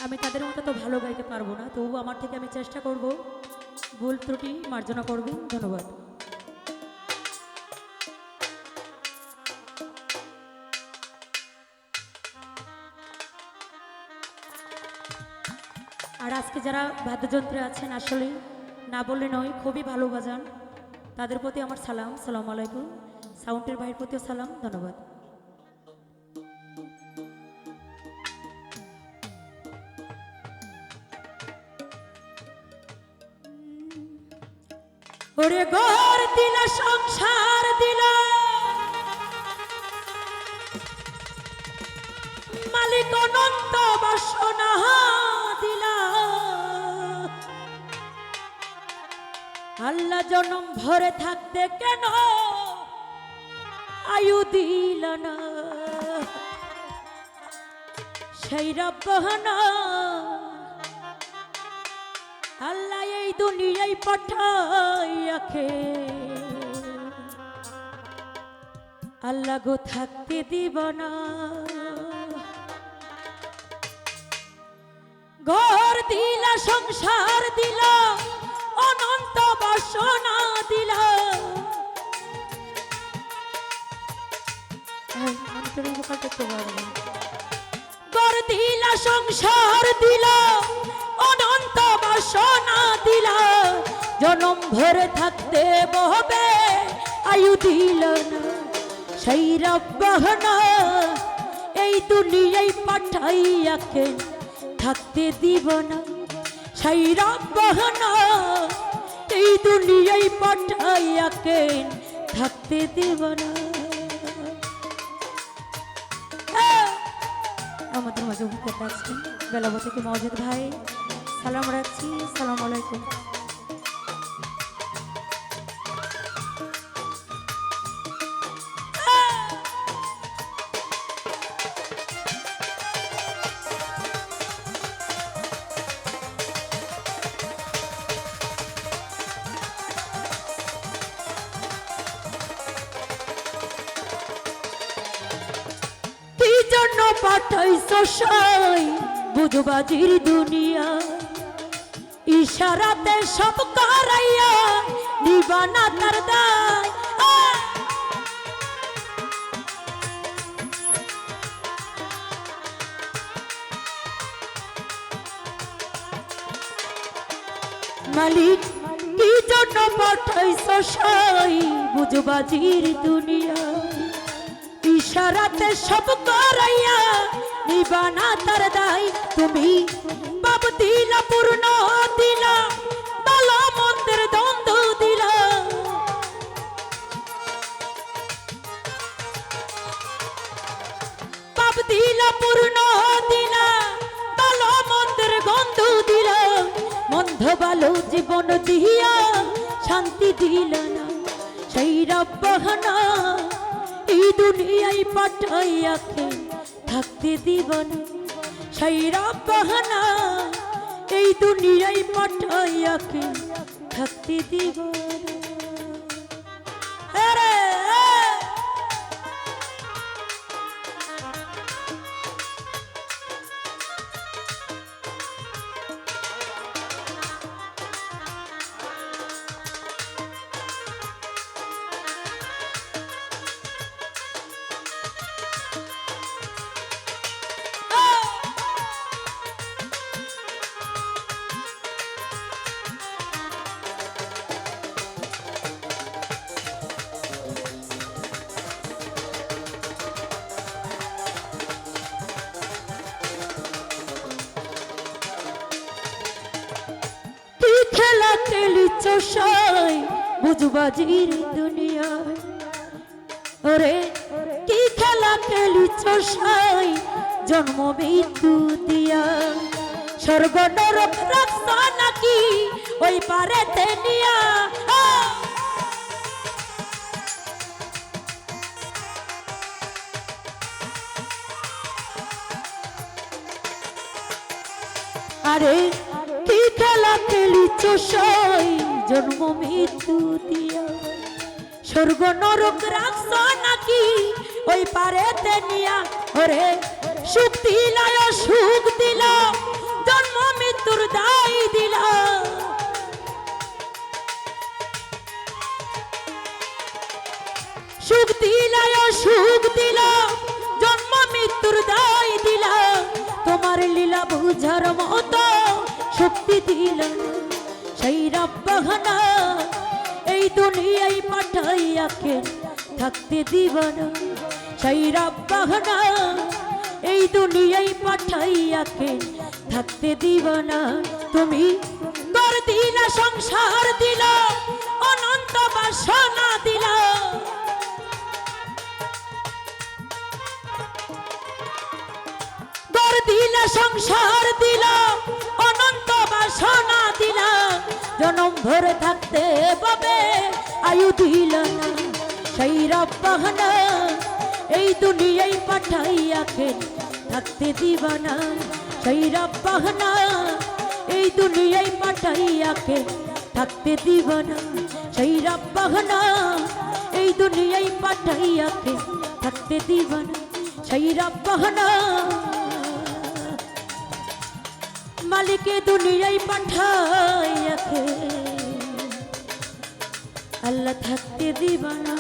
আমি তাদের মতো তো ভালো গাইতে পারবো না, তবু আমার থেকে আমি চেষ্টা করব। ভুল ত্রুটি মার্জনা করবেন। ধন্যবাদ। আর আজকে যারা বাদ্যযন্ত্রে আছেন, আসলে না বললে নয়, খুবই ভালো বাজান, তাদের প্রতি আমার সালাম। সালাম আলাইকুম। সাউন্ডের ভাইয়ের প্রতিও সালাম। ধন্যবাদ। ওরে ঘর দিলা, সংসার দিলা, মালিক অনন্ত বাসনা দিলা, আল্লাহ জনম ভরে থাকতে কেন আয়ু দিল না? সেই রব্বানা আল্লাহ এই দুনিয়ায় পাঠাইয়াকে, আল্লাহ গো থাকতে দিব না। ঘর দিলা, সংসার দিলা, অনন্ত বাসনা দিলা, ঘর দিলা, সংসার দিলা, অনন্ত বাসনা দিলা, জনম ভরে থাকতে বহবে আয়ু দিল না। সেই রব্বানা এই দুনিয়ায় পাঠাইয়াকে থাকতে দিব না। সেই রব্বানা এই দুনিয়ায় পাঠাইয়াকে থাকতে দিব না। আমাদের মাঝে উপস্থিত আছেন বেলাবো থেকে মওজুদ ভাই, সালাম রাখছি। সালাম আলাইকুম। কি জন্য পাঠাইছ সাই বুঝবাজির দুনিয়া, ইশারাতে সব করাইয়া নিবানা তার দায়। মালিক কি জন্য পাঠাইছ সাই বুঝবাজির দুনিয়া, ইশারাতে সব করাইয়া নিবানা তার দায়। তুমি বাপ দিলা, পূর্ণ দিলা, ভালো মন্দের দ্বন্দ্ব দিলা, বাপ দিলা, পূর্ণ দিলা, ভালো মন্দের গন্ধ দিলা, মন্দ ভালো জীবন দিয়া শান্তি দিল না। সেই রব্বানা এই দুনিয়ায় পাঠাইয়াকে থাকতে দিব না। সেই রব্বানা এই দুনিয়ায় পাঠাইয়াকে থাকতে দিব না। খেলা খেলিছ সাই বুঝবাজির দুনিয়ায়, ওরে কি খেলা খেলিছ সাই জন্ম মৃত্যু দিয়া, স্বর্গ নরক রাখছ নাকি ওই পারেতে নিয়া। আরে কি খেলা খেলিছ সাই জন্ম মৃত্যু দিয়া, স্বর্গ নরক রাখছ নাকি ওই পারেতে নিয়া। ওরে সুখ দিলা, সুখ দিলা, বোঝার মতো শক্তি দিল না সেই রব্বানা এই দুনিয়ায় পাঠাইয়াকে থাকতে দিব না সেই রব্বানা এই দুনিয়ায় পাঠাইয়াকে থাকতে দিব না তুমি ঘর দিলা সংসার দিলা অনন্ত বাসনা দিলা ঘর দিলা সংসার দিলা অনন্ত বাসনা দিলা জনম ভরে থাকতে পাবে আয়ু দিলা না সেই রব্বানা এই দুনিয়ায় পাঠাইয়াকে থাকতে দিবা না সেই রব্বানা এই দুনিয়ায় পাঠাইয়াকে থাকতে দিবা না সেই রব্বানা এই দুনিয়ায় পাঠাইয়াকে থাকতে দিবা না সেই রব্বানা মালিকে দুনিয়ায় পাঠাইয়াকে আল্লাহ থাকতে দিবা না।